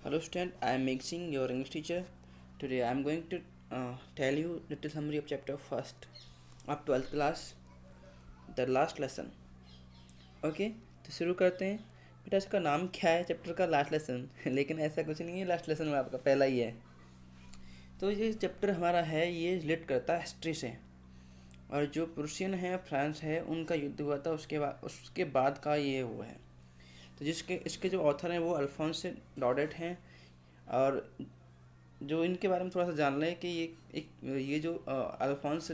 Hello student, I am Mixing, your English teacher. Today I am going to tell you little summary of chapter first of 12th class, the last lesson. Okay तो शुरू करते हैं। बेटा इसका नाम क्या है चैप्टर का? Last lesson. लेकिन ऐसा कुछ नहीं है, लास्ट लेसन में आपका पहला ही है। तो ये चैप्टर हमारा है, ये रिलेट करता है हिस्ट्री से। और जो प्रूशियन है, फ्रांस है, उनका युद्ध हुआ था, उसके बाद का ये हुआ है। तो इसके जो ऑथर हैं वो अल्फोंस डॉडेट हैं। और जो इनके बारे में थोड़ा सा जान लें कि ये जो अल्फोंस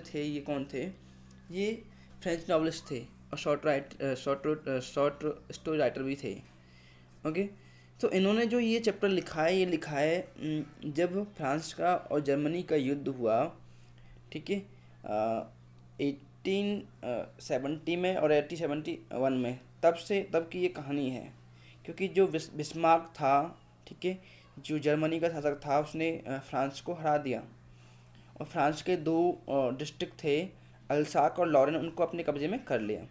थे, ये कौन थे? ये फ्रेंच नॉवलिस्ट थे और शॉर्ट स्टोरी राइटर भी थे। ओके, तो इन्होंने जो ये चैप्टर लिखा है, ये लिखा है जब फ्रांस का और जर्मनी का युद्ध हुआ, ठीक है, 1870 में और 1871 में। तब की ये कहानी है। क्योंकि जो बिस्मार्क था, ठीक है, जो जर्मनी का शासक था, उसने फ्रांस को हरा दिया। और फ्रांस के दो डिस्ट्रिक्ट थे, अल्साक और लॉरेन, उनको अपने कब्जे में कर लिया।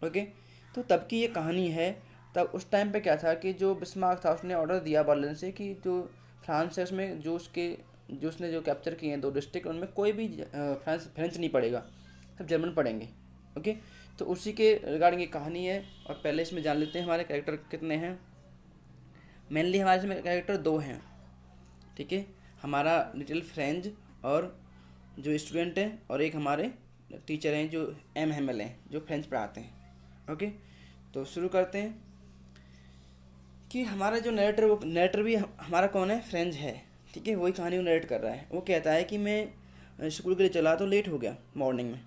ओके, तो तब की ये कहानी है। तब उस टाइम पे क्या था कि जो बिस्मार्क था, उसने ऑर्डर दिया बर्लिन से कि जो फ्रांस है उसमें जो उसने जो कैप्चर किए हैं दो डिस्ट्रिक्ट, उनमें कोई भी फ्रेंच नहीं पड़ेगा, सब जर्मन पढ़ेंगे। ओके, तो उसी के रिगार्डिंग ये कहानी है। और पहले इसमें जान लेते हैं हमारे कैरेक्टर कितने हैं। मेनली हमारे इसमें कैरेक्टर दो हैं, ठीक है, हमारा लिटिल फ्रेंच और जो स्टूडेंट हैं, और एक हमारे टीचर हैं जो एम हेमल हैं, जो फ्रेंच पढ़ाते हैं। ओके, तो शुरू करते हैं कि हमारा जो नरेटर भी हमारा कौन है? फ्रेंच है, ठीक है, वही कहानी को नरेट कर रहा है। वो कहता है कि मैं स्कूल के लिए चला तो लेट हो गया मॉर्निंग में।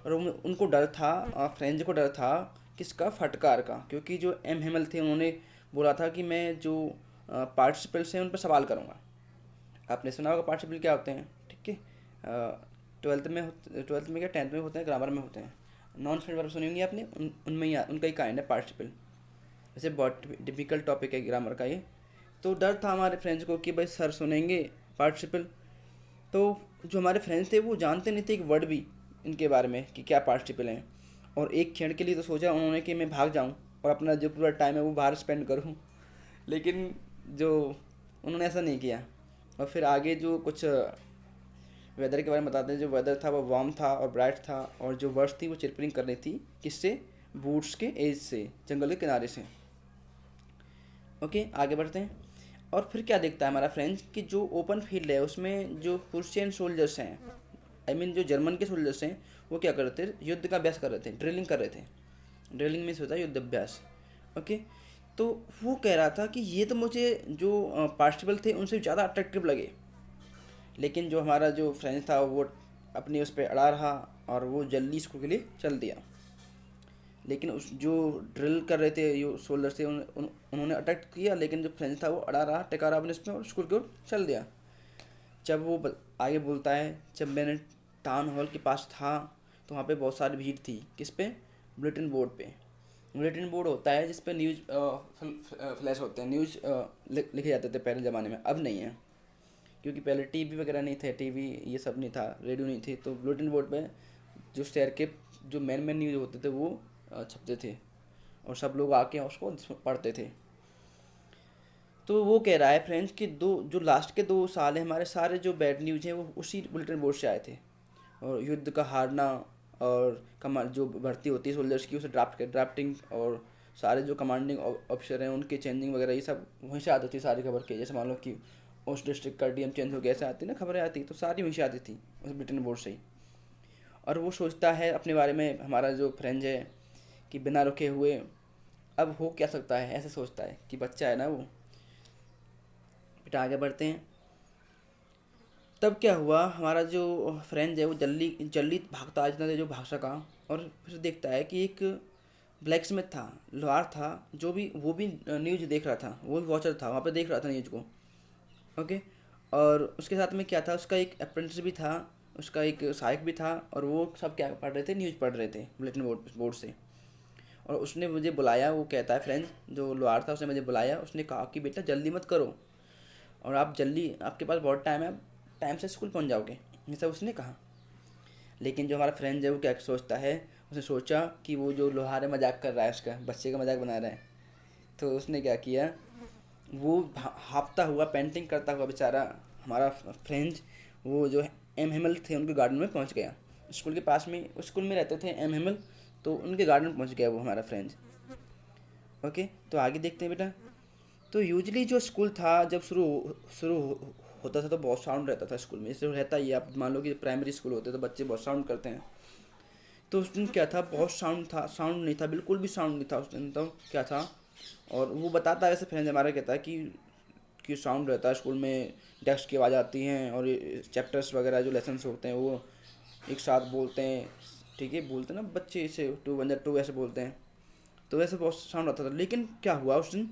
और उनको डर था, फ्रेंच को डर था किसका? फटकार का। क्योंकि जो एम हेमल थे, उन्होंने बोला था कि मैं जो पार्टिसिपल्स हैं उन पर सवाल करूँगा। आपने सुना होगा पार्टिसिपल क्या होते हैं, ठीक है, ट्वेल्थ में क्या 10th में होते हैं, ग्रामर में होते हैं। नॉन स्टैंडर्ड वर्ब सुनी होंगी आपने, उनमें ही उनका ही काइंड है पार्टिसिपल। वैसे बहुत डिफिकल्ट टॉपिक है ग्रामर का ये। तो डर था हमारे फ्रेंड्स को कि भाई सर सुनेंगे पार्टिसिपल। तो जो हमारे फ्रेंड्स थे वो जानते नहीं थे एक वर्ड भी इनके बारे में कि क्या पार्टिसिपल हैं। और एक क्षण के लिए तो सोचा उन्होंने कि मैं भाग जाऊं और अपना जो पूरा टाइम है वो बाहर स्पेंड करूं। लेकिन जो उन्होंने ऐसा नहीं किया। और फिर आगे जो कुछ वेदर के बारे में बताते हैं। जो वेदर था वो वार्म था और ब्राइट था, और जो बर्ड्स थी वो चिरपरिंग कर रही थी। किससे? बूट्स के एज से, जंगल के किनारे से। ओके, आगे बढ़ते हैं। और फिर क्या देखता है हमारा फ्रेंच कि जो ओपन फील्ड है उसमें जो पुरुषियन सोल्जर्स हैं, जो जर्मन के सोल्जर्स हैं, वो क्या कर रहे थे? युद्ध का अभ्यास कर रहे थे, ड्रिलिंग कर रहे थे। ड्रिलिंग मीन्स होता है युद्ध अभ्यास। ओके, तो वो कह रहा था कि ये तो मुझे जो पार्टिसिपल थे उनसे ज़्यादा अट्रैक्टिव लगे। लेकिन जो हमारा जो फ्रेंच था वो अपने उस पर अड़ा रहा और वो जल्दी स्कूल के लिए चल दिया। लेकिन उस जो ड्रिल कर रहे थे जो सोल्जर्स थे उन्होंने अटैक किया, लेकिन जो फ्रेंच था वो अड़ा रहा, टिका रहा अपने उसमें और स्कूल की ओर चल दिया। जब वो आगे बोलता है, जब मैंने टाउन हॉल के पास था तो वहाँ पे बहुत सारी भीड़ थी। किस पे? बुलेटिन बोर्ड पे। बुलेटिन बोर्ड होता है जिस पे न्यूज़ फ्लैश होते हैं, न्यूज़ लिखे जाते थे पहले ज़माने में, अब नहीं है। क्योंकि पहले टीवी वगैरह नहीं थे, टीवी ये सब नहीं था, रेडियो नहीं थी। तो बुलेटिन बोर्ड पे जो शहर के जो मेन न्यूज़ होते थे वो छपते थे और सब लोग आके उसको पढ़ते थे। तो वो कह रहा है फ्रेंड्स कि जो लास्ट के 2 साल है हमारे, सारे जो बैड न्यूज़ हैं वो उसी बुलेटिन बोर्ड से आए थे। और युद्ध का हारना और जो भर्ती होती है सोल्जर्स की, उसे ड्राफ्टिंग और सारे जो कमांडिंग ऑफिसर हैं उनके चेंजिंग वगैरह, ये सब वहीं से आती थी सारी खबर के। जैसे मान लो कि उस डिस्ट्रिक्ट का डीएम चेंज हो गया, ऐसे आती ना खबरें आती, तो सारी वहीं से आती थी उस बुलेटिन बोर्ड से ही। और वो सोचता है अपने बारे में, हमारा जो फ्रेंड है, कि बिना रुके हुए अब हो क्या सकता है, ऐसे सोचता है कि बच्चा है ना वो। बेटा आगे बढ़ते हैं। तब क्या हुआ, हमारा जो फ्रेंड है वो जल्दी जल्दी भागता है जितना देर जो भाग सका। और फिर देखता है कि एक ब्लैक स्मिथ था, लोहार था, वो भी न्यूज़ देख रहा था, वो भी वॉचर था, वहाँ पे देख रहा था न्यूज़ को। ओके, और उसके साथ में क्या था, उसका एक अप्रेंटिस भी था, उसका एक सहायक भी था। और वो सब क्या पढ़ रहे थे? न्यूज़ पढ़ रहे थे बुलेटिन बोर्ड से। और उसने मुझे बुलाया, वो कहता है फ्रेंड जो लोहार था, उसने मुझे बुलाया, उसने कहा कि बेटा जल्दी मत करो और आप जल्दी, आपके पास बहुत टाइम है, आप टाइम से स्कूल पहुंच जाओगे, ऐसा उसने कहा। लेकिन जो हमारा फ्रेंड है वो क्या सोचता है, उसने सोचा कि वो जो लोहार है मजाक कर रहा है, उसका बच्चे का मजाक बना रहा है। तो उसने क्या किया, वो हाँफता हुआ, पेंटिंग करता हुआ बेचारा हमारा फ्रेंड, वो जो एम हेमल थे उनके गार्डन में पहुंच गया। स्कूल के पास में, उस स्कूल में रहते थे एम हेमल, तो उनके गार्डन में पहुंच गया वो हमारा फ्रेंड। ओके, तो आगे देखते हैं बेटा। तो यूजली जो स्कूल था जब शुरू होता था तो बहुत साउंड रहता था स्कूल में, इससे रहता ही है। आप मान लो कि प्राइमरी स्कूल होते तो बच्चे बहुत साउंड करते हैं। तो उस दिन क्या था, बहुत साउंड था, साउंड नहीं था, बिल्कुल भी साउंड नहीं था उस दिन। तो क्या था, और वो बताता है, ऐसे फ्रेंड हमारा कहता है कि साउंड रहता है स्कूल में, डेस्क की आवाज़ आती हैं और चैप्टर्स वगैरह जो लेसन्स होते हैं वो एक साथ बोलते हैं, ठीक है, बोलते हैं ना बच्चे, इसे 2 1 2 ऐसे बोलते हैं। तो वैसे बहुत साउंड आता था। लेकिन क्या हुआ उस दिन,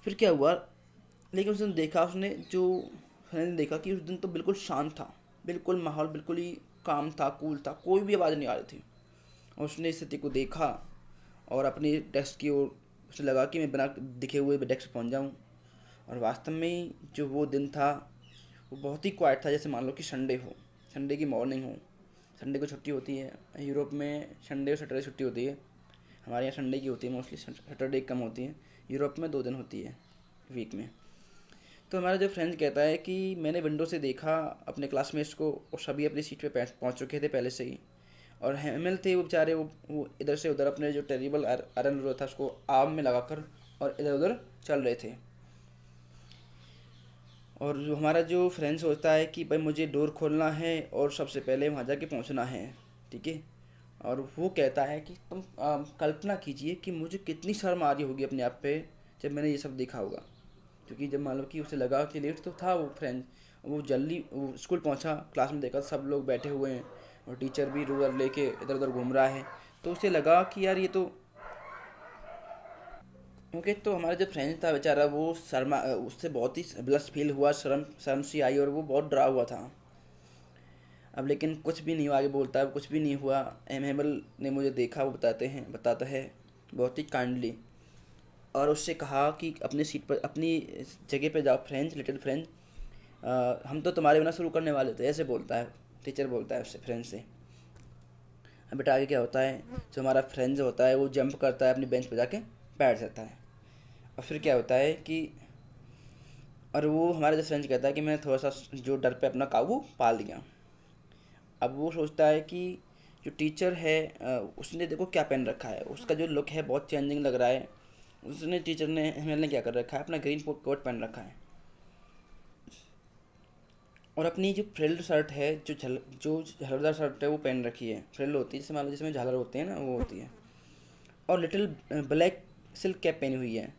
फिर क्या हुआ, लेकिन उस दिन देखा उसने, जो फ्रेंड ने देखा कि उस दिन तो बिल्कुल शांत था, बिल्कुल माहौल बिल्कुल ही काम था, कूल था, कोई भी आवाज़ नहीं आ रही थी। और उसने स्थिति को देखा और अपनी डेस्क की ओर उसे लगा कि मैं बिना दिखे हुए डेस्क पहुंच जाऊं। और वास्तव में जो वो दिन था वो बहुत ही क्वाइट था, जैसे मान लो कि संडे हो, संडे की मॉर्निंग हो। संडे को छुट्टी होती है यूरोप में, संडे और सैटरडे छुट्टी होती है। हमारे यहाँ संडे की होती है मोस्टली, सैटरडे कम होती है। यूरोप में 2 दिन होती है वीक में। तो हमारा जो फ्रेंड कहता है कि मैंने विंडो से देखा अपने क्लासमेट्स को, और सभी अपनी सीट पे पहुंच चुके थे पहले से ही। और हेमल थे वो बेचारे, वो इधर से उधर अपने जो टेरिबल आयरन रोड था उसको आर्म में लगाकर और इधर उधर चल रहे थे। और जो हमारा जो फ्रेंड सोचता है कि भाई मुझे डोर खोलना है और सबसे पहले वहाँ जाके पहुँचना है, ठीक है। और वो कहता है कि तुम कल्पना कीजिए कि मुझे कितनी शर्म आ रही होगी अपने आप पे जब मैंने ये सब देखा होगा। क्योंकि जब मान लो कि उसे लगा कि लेट तो था वो फ्रेंड, वो जल्दी वो स्कूल पहुंचा, क्लास में देखा सब लोग बैठे हुए हैं और टीचर भी रूलर लेके इधर उधर घूम रहा है। तो उसे लगा कि यार ये तो, ओके। तो हमारा जो फ्रेंड था बेचारा वो शर्मा, उससे बहुत ही ब्लश फील हुआ, शर्म शर्म सी आई और वो बहुत डरा हुआ था। अब लेकिन कुछ भी नहीं हुआ, आगे बोलता है कुछ भी नहीं हुआ, एम हेमल ने मुझे देखा, वो बताता है बहुत ही काइंडली। और उससे कहा कि अपनी सीट पर, अपनी जगह पर जाओ फ्रेंड्स, लिटिल फ्रेंड, हम तो तुम्हारे बिना शुरू करने वाले थे, ऐसे बोलता है टीचर, बोलता है उससे, फ्रेंड से। अब बेटा आगे क्या होता है, जो हमारा फ्रेंड होता है वो जंप करता है, अपनी बेंच पर जाके बैठ जाता है। और फिर क्या होता है कि, और वो हमारा जो फ्रेंड कहता है कि मैंने थोड़ा सा जो डर पे अपना काबू पा लिया। अब वो सोचता है कि जो टीचर है उसने देखो क्या पहन रखा है, उसका जो लुक है बहुत चेंजिंग लग रहा है। उसने, टीचर ने, हमने क्या कर रखा है, अपना ग्रीन कोट पहन रखा है और अपनी जो फ्रिल्ड शर्ट है, जो झलरदार शर्ट है वो पहन रखी है। फ्रिल होती है जैसे मान लो जिसमें झालर होते हैं ना, वो होती है। और लिटिल ब्लैक सिल्क कैप पहनी हुई है।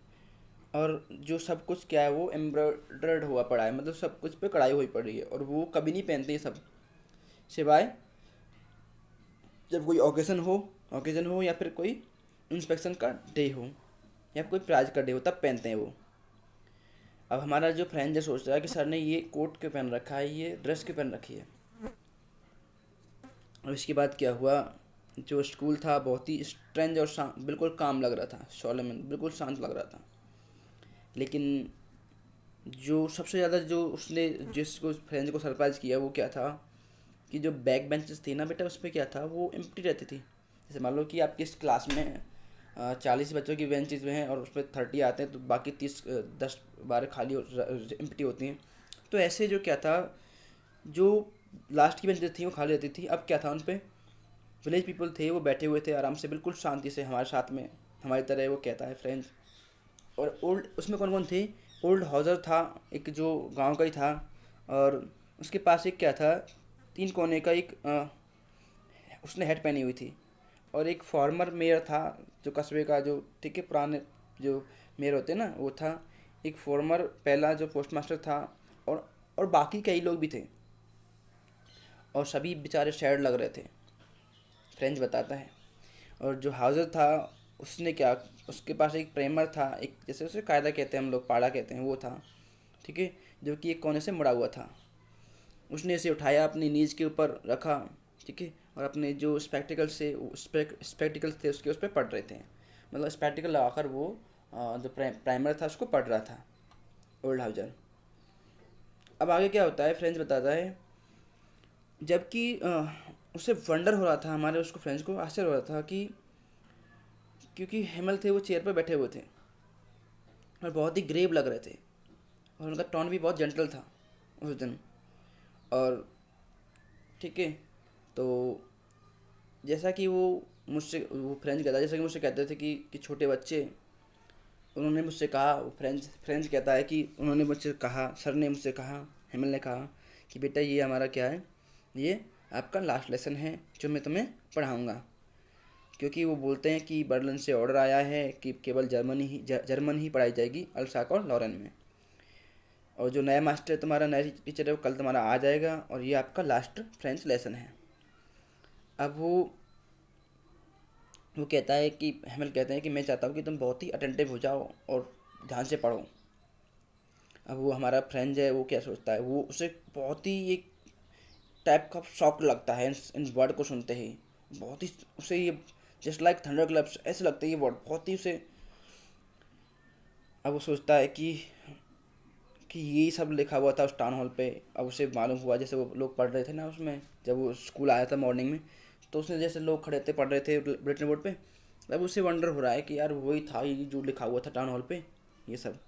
और जो सब कुछ क्या है वो एम्ब्रॉयडर्ड हुआ पड़ा है, मतलब सब कुछ पे कढ़ाई हुई पड़ी है। और वो कभी नहीं पहनते ये सब, सिवाय जब कोई ओकेजन हो या फिर कोई इंस्पेक्शन का डे हो या कोई प्राइज का डे हो, तब पहनते हैं वो। अब हमारा जो फ्रेंड है सोच रहा है कि सर ने ये कोट क्यों पहन रखा है, ये ड्रेस क्यों पहन रखी है। और इसके बाद क्या हुआ, जो स्कूल था बहुत ही स्ट्रेंज और बिल्कुल काम लग रहा था, सोलेमन बिल्कुल शांत लग रहा था। लेकिन जो सबसे ज़्यादा जो उसने जिसको फ्रेंड को सरप्राइज़ किया वो क्या था, कि जो बैक बेंचेस थी ना बेटा, उस पर क्या था, वो एम्प्टी रहती थी। जैसे मान लो कि आपकी इस क्लास में 40 बच्चों की बेंचेज में हैं और उस पर 30 आते हैं, तो बाकी 10 12 खाली एम्प्टी होती हैं। तो ऐसे जो क्या था, जो लास्ट की बेंचेज थी वो खाली रहती थी। अब क्या था, उन पे विलेज पीपल थे, वो बैठे हुए थे आराम से, बिल्कुल शांति से हमारे साथ में, हमारी तरह, वो कहता है फ्रेंड्स। और ओल्ड, उसमें कौन कौन थे, ओल्ड हाउसर था एक, जो गांव का ही था। और उसके पास एक क्या था, 3 कोने का एक उसने हेड पहनी हुई थी। और एक फॉर्मर मेयर था, जो कस्बे का, जो ठीक है पुराने जो मेयर होते हैं ना, वो था। एक फॉर्मर पहला जो पोस्टमास्टर था। और बाकी कई लोग भी थे और सभी बेचारे सैड लग रहे थे, फ्रेंच बताता है। और जो हाउसर था उसने क्या, उसके पास एक प्रेमर था, एक जैसे उसे कायदा कहते हैं हम लोग, पाड़ा कहते हैं, वो था, ठीक है, जो कि एक कोने से मुड़ा हुआ था। उसने इसे उठाया, अपनी नीज के ऊपर रखा, ठीक है, और अपने जो स्पेक्टिकल्स थे उसके उस पर पढ़ रहे थे। मतलब स्पेक्टिकल लगाकर वो जो प्राइमर था उसको पढ़ रहा था ओल्ड हाउजर। अब आगे क्या होता है, फ्रेंच बताता है, जबकि उसे वंडर हो रहा था, हमारे उसको फ्रेंड्स को आश्चर्य हो रहा था कि, क्योंकि हेमल थे वो चेयर पर बैठे हुए थे और बहुत ही ग्रेव लग रहे थे और उनका टोन भी बहुत जेंटल था उस दिन। और ठीक है, तो जैसा कि वो फ्रेंच कहता है, जैसा कि मुझसे कहते थे कि छोटे बच्चे, उन्होंने मुझसे कहा, वो फ्रेंच कहता है कि उन्होंने मुझसे कहा, सर ने मुझसे कहा, हेमल ने कहा कि बेटा ये हमारा क्या है, ये आपका लास्ट लेसन है जो मैं तुम्हें पढ़ाऊँगा। क्योंकि वो बोलते हैं कि बर्लिन से ऑर्डर आया है कि केवल जर्मन ही पढ़ाई जाएगी अल्साक और लॉरेन में, और जो नया मास्टर तुम्हारा नया टीचर है वो कल तुम्हारा आ जाएगा और ये आपका लास्ट फ्रेंच लेसन है। अब वो कहता है कि हेमल कहते हैं कि मैं चाहता हूँ कि तुम बहुत ही अटेंटिव हो जाओ और ध्यान से पढ़ो। अब वो हमारा फ्रेंच है, वो क्या सोचता है, वो उसे बहुत ही एक टाइप का शॉक लगता है इन वर्ड को सुनते ही। बहुत ही उसे ये जस्ट लाइक थंडर क्लैप्स ऐसे लगता है ये वर्ड बहुत ही उसे। अब वो सोचता है कि यही सब लिखा हुआ था उस टाउन हॉल पे। अब उसे मालूम हुआ, जैसे वो लोग पढ़ रहे थे ना उसमें, जब वो स्कूल आया था मॉर्निंग में, तो उसने जैसे लोग खड़े थे पढ़ रहे थे बुलेटिन बोर्ड पे, अब उसे वंडर हो रहा है कि यार वही था ये जो लिखा हुआ था टाउन हॉल पे ये सब।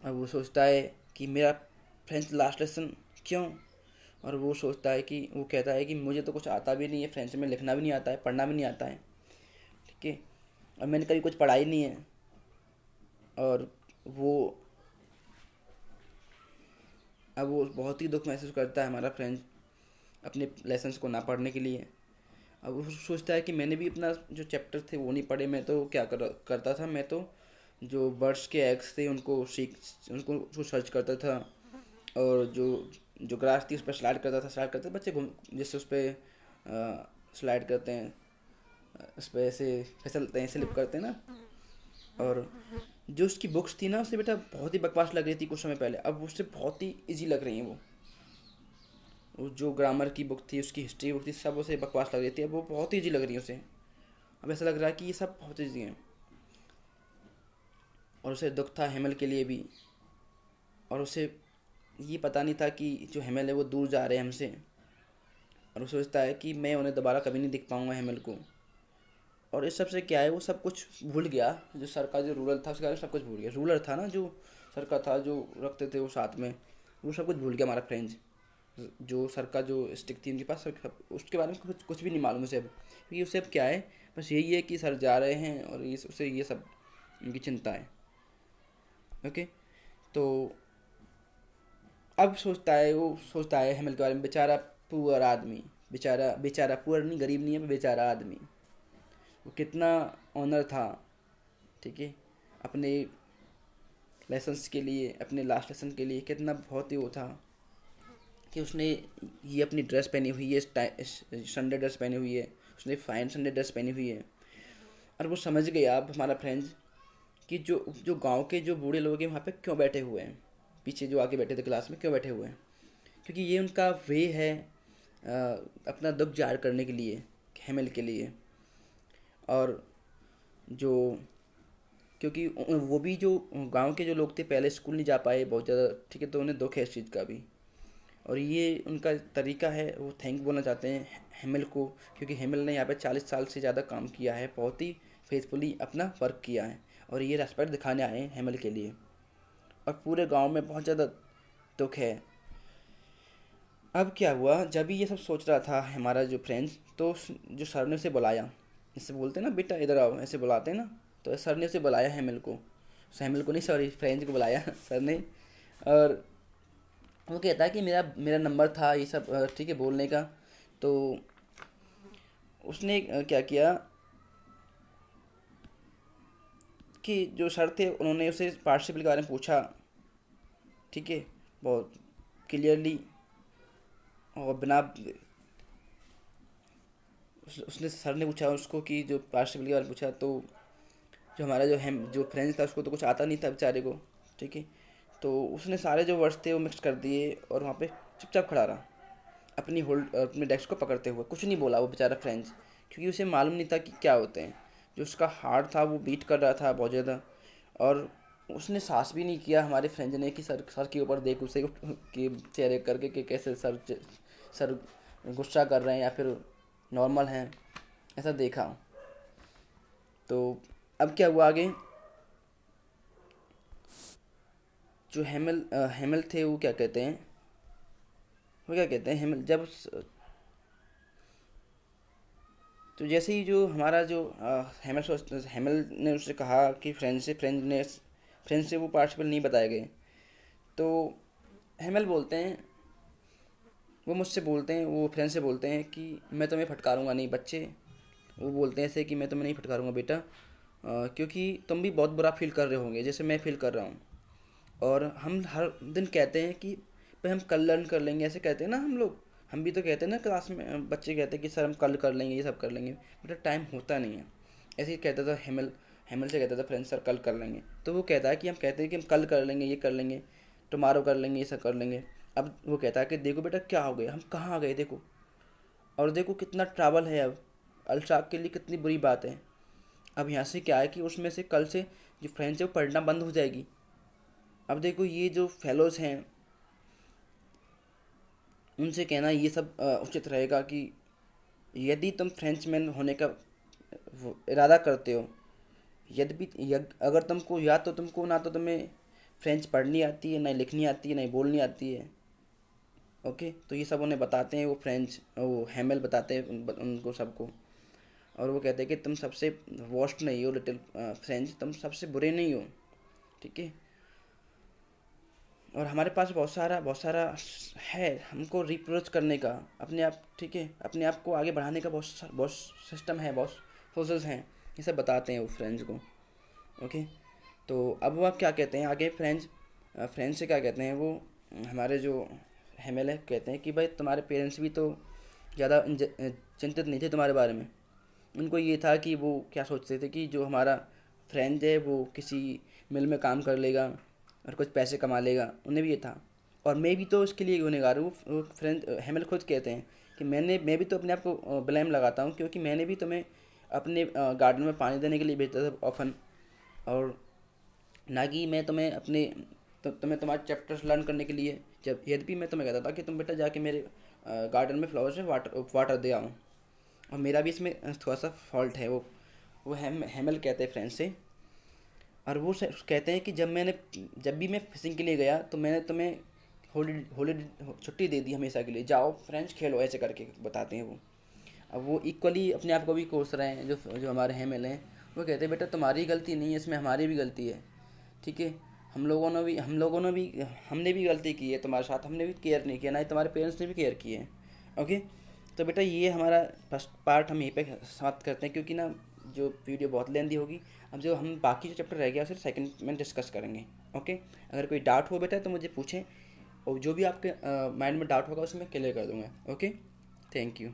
अब वो सोचता है कि मेरा फ्रेंच लास्ट लेसन क्यों। और वो सोचता है कि वो कहता है कि मुझे तो कुछ आता भी नहीं है फ्रेंच में, लिखना भी नहीं आता है, पढ़ना भी नहीं आता है, ठीक है, और मैंने कभी कुछ पढ़ा ही नहीं है। और वो अब वो बहुत ही दुख महसूस करता है हमारा फ्रेंच अपने लेसन्स को ना पढ़ने के लिए। अब वो सोचता है कि मैंने भी अपना जो चैप्टर थे वो नहीं पढ़े, मैं तो क्या करता था, मैं तो जो बर्ड्स के एग्स थे उनको उसको सर्च करता था, और जो ग्रास थी उस पर स्लाइड करता था, बच्चे घूम जैसे उस पर स्लाइड करते हैं, उस पर ऐसे फिसलते हैं, स्लिप करते हैं ना। और जो उसकी बुक्स थी ना उससे बेटा बहुत ही बकवास लग रही थी कुछ समय पहले, अब उससे बहुत ही इजी लग रही हैं वो जो ग्रामर की बुक थी, उसकी हिस्ट्री बुक थी, सब उसे बकवास लग रही थी, अब वो बहुत ही ईजी लग रही है उसे। अब ऐसा लग रहा है कि ये सब बहुत ईजी हैं। और उसे दुख था हेमल के लिए भी, और उसे ये पता नहीं था कि जो हेमल है वो दूर जा रहे हैं हमसे, और वो सोचता है कि मैं उन्हें दोबारा कभी नहीं दिख पाऊँगा हेमल को। और इस सब से क्या है, वो सब कुछ भूल गया, जो सर का जो रूलर था उसके बारे में सब कुछ भूल गया। रूलर था ना जो सर का था, जो रखते थे वो साथ में, वो सब कुछ भूल गया हमारा फ्रेंच। जो सर का जो स्टिक थी उनके पास, सब उसके बारे में कुछ भी नहीं मालूम उसे अब, क्योंकि उसे अब क्या है, बस यही है कि सर जा रहे हैं और उसे ये सब उनकी चिंता है। ओके, तो अब वो सोचता है हेमल के बारे में, बेचारा पुअर आदमी, बेचारा बेचारा पुअर नहीं, गरीब नहीं है, बेचारा आदमी, वो कितना ऑनर था, ठीक है, अपने लेसन्स के लिए, अपने लास्ट लेसन के लिए कितना बहुत ही वो था कि उसने ये अपनी ड्रेस पहनी हुई है, संडे ड्रेस पहनी हुई है, उसने फाइन संडे ड्रेस पहनी हुई है। और वो समझ गया अब हमारा फ्रेंड्स कि जो जो गांव के जो बूढ़े लोग हैं वहाँ पे क्यों बैठे हुए हैं, पीछे जो आके बैठे थे क्लास में क्यों बैठे हुए हैं, क्योंकि ये उनका वे है अपना दुख जाहिर करने के लिए, हेमल के लिए। और जो क्योंकि वो भी जो गांव के जो लोग थे पहले स्कूल नहीं जा पाए बहुत ज़्यादा, ठीक है, तो उन्हें दुख है इस चीज़ का भी। और ये उनका तरीका है, वो थैंक बोलना चाहते हैं हेमल को, क्योंकि हेमल ने यहाँ पे 40 साल से ज़्यादा काम किया है, बहुत ही फेथफुली अपना वर्क किया है, और ये रेस्पेक्ट दिखाने आए हैं हेमल के लिए। और पूरे गांव में बहुत ज़्यादा दुख है। अब क्या हुआ, जब भी ये सब सोच रहा था हमारा जो फ्रेंड्स, तो जो सर ने उसे बुलाया, जैसे बोलते हैं ना बेटा इधर आओ, ऐसे बुलाते हैं ना, तो सर ने उसे बुलाया हेमल को, हेमल को नहीं सॉरी फ्रेंच को बुलाया सर ने। और वो कहता है कि मेरा मेरा नंबर था ये सब ठीक है बोलने का। तो उसने क्या किया कि जो सर थे उन्होंने उसे पार्टिसिपल के बारे में पूछा, ठीक है, बहुत क्लियरली, और बिना उसने सर ने पूछा उसको कि जो पार्टिसिपल के बारे में पूछा, तो जो हमारा जो फ्रेंच था उसको तो कुछ आता नहीं था बेचारे को, ठीक है, तो उसने सारे जो वर्ड्स थे वो मिक्स कर दिए और वहाँ पे चुपचाप खड़ा रहा, अपने डेस्क को पकड़ते हुए, कुछ नहीं बोला वो बेचारा फ्रेंच, क्योंकि उसे मालूम नहीं था कि क्या होते हैं। जो उसका हार्ट था वो बीट कर रहा था बहुत ज़्यादा, और उसने सांस भी नहीं किया हमारे फ्रेंच ने कि सर के ऊपर देख उसे कि चेहरे करके कि कैसे सर गुस्सा कर रहे हैं या फिर नॉर्मल हैं, ऐसा देखा। तो अब क्या हुआ आगे, जो हेमल थे वो क्या कहते हैं, हेमल जब तो जैसे ही जो हमारा जो हेमल ने उससे कहा कि फ्रेंच से वो पार्टिसिपल नहीं बताए गए, तो हेमल बोलते हैं, वो मुझसे बोलते हैं, वो फ्रेंच से बोलते हैं कि मैं तुम्हें फटकारूंगा नहीं बच्चे। वो बोलते हैं ऐसे कि मैं तुम्हें नहीं फटकारूंगा बेटा, क्योंकि तुम भी बहुत बुरा फील कर रहे होंगे जैसे मैं फील कर रहा हूँ। और हम हर दिन कहते हैं कि भाई हम कल लर्न कर लेंगे, ऐसे कहते हैं ना हम लोग। हम भी तो कहते हैं ना क्लास में, बच्चे कहते हैं कि सर हम कल कर लेंगे, ये सब कर लेंगे, बेटा टाइम होता नहीं है। ऐसे ही कहता था हेमल, हेमल से कहता था फ्रेंड सर कल कर लेंगे। तो वो कहता है कि हम कहते हैं कि हम कल कर लेंगे, ये कर लेंगे, टुमारो कर लेंगे, ये सब कर लेंगे। अब वो कहता है कि देखो बेटा क्या हो गया, हम कहाँ आ गए देखो, और देखो कितना ट्रैवल है। अब अल्शाक के लिए कितनी बुरी बात है। अब यहाँ से क्या है कि उसमें से कल से जो फ्रेंच है वो पढ़ना बंद हो जाएगी। अब देखो ये जो फेलोज़ हैं उनसे कहना ये सब उचित रहेगा कि यदि तुम फ्रेंचमैन होने का इरादा करते हो, यद्यपि अगर तुमको या तो तुमको ना तो तुम्हें फ्रेंच पढ़नी आती है, ना लिखनी आती है, ना बोलनी आती है, ओके। तो ये सब उन्हें बताते हैं, वो हेमल बताते हैं उनको सबको। और वो कहते हैं कि तुम सबसे वर्स्ट नहीं हो लिटिल फ्रेंच, तुम सबसे बुरे नहीं हो, ठीक है। और हमारे पास बहुत सारा है हमको रिप्रोच करने का अपने आप, ठीक है, अपने आप को आगे बढ़ाने का बहुत सिस्टम है, बहुत सोर्सेज हैं। ये सब बताते हैं वो फ्रेंच को, ओके। तो अब वह क्या कहते हैं आगे, फ्रेंच से क्या कहते हैं वो, हमारे जो हेमल है कहते हैं कि भाई तुम्हारे पेरेंट्स भी तो ज़्यादा चिंतित नहीं थे तुम्हारे बारे में। उनको ये था कि वो क्या सोचते थे कि जो हमारा फ्रेंड है वो किसी मिल में काम कर लेगा और कुछ पैसे कमा लेगा, उन्हें भी ये था। और मैं भी तो उसके लिए गुनहगार हूँ। वो फ्रेंड हेमल खुद कहते हैं कि मैं भी तो अपने आप को ब्लेम लगाता हूँ, क्योंकि मैंने भी तुम्हें अपने गार्डन में पानी देने के लिए भेजता था ऑफन, और ना कि मैं तुम्हें तुम्हें तुम्हारे चैप्टर्स लर्न करने के लिए। जब यद्यपि मैं तुम्हें कहता था कि तुम बेटा जाके मेरे गार्डन में फ्लावर्स में वाटर दे आओ, और मेरा भी इसमें थोड़ा सा फॉल्ट है। वो हेमल कहते हैं फ्रेंच से। और वो कहते हैं कि जब भी मैं फिशिंग के लिए गया तो मैंने तुम्हें हॉलीडे छुट्टी दे दी हमेशा के लिए, जाओ फ्रेंच खेलो, ऐसे करके बताते हैं वो। अब वो इक्वली अपने आप को भी कोस रहे हैं, जो जो हमारे हेमल हैं। वो कहते हैं बेटा तुम्हारी गलती नहीं है इसमें, हमारी भी गलती है, ठीक है। हमने भी गलती की है तुम्हारे साथ, हमने भी केयर नहीं किया, ना ही तुम्हारे पेरेंट्स ने भी केयर किए हैं, ओके। तो बेटा ये हमारा फर्स्ट पार्ट हम यहीं पे समाप्त करते हैं, क्योंकि ना जो वीडियो बहुत लेंदी होगी। अब जो हम बाकी जो चैप्टर रह गया उसे सेकंड में डिस्कस करेंगे, ओके। अगर कोई डाउट हो बेटा तो मुझे पूछें, और जो भी आपके माइंड में डाउट होगा उसे मैं क्लियर कर दूँगा, ओके। Thank you.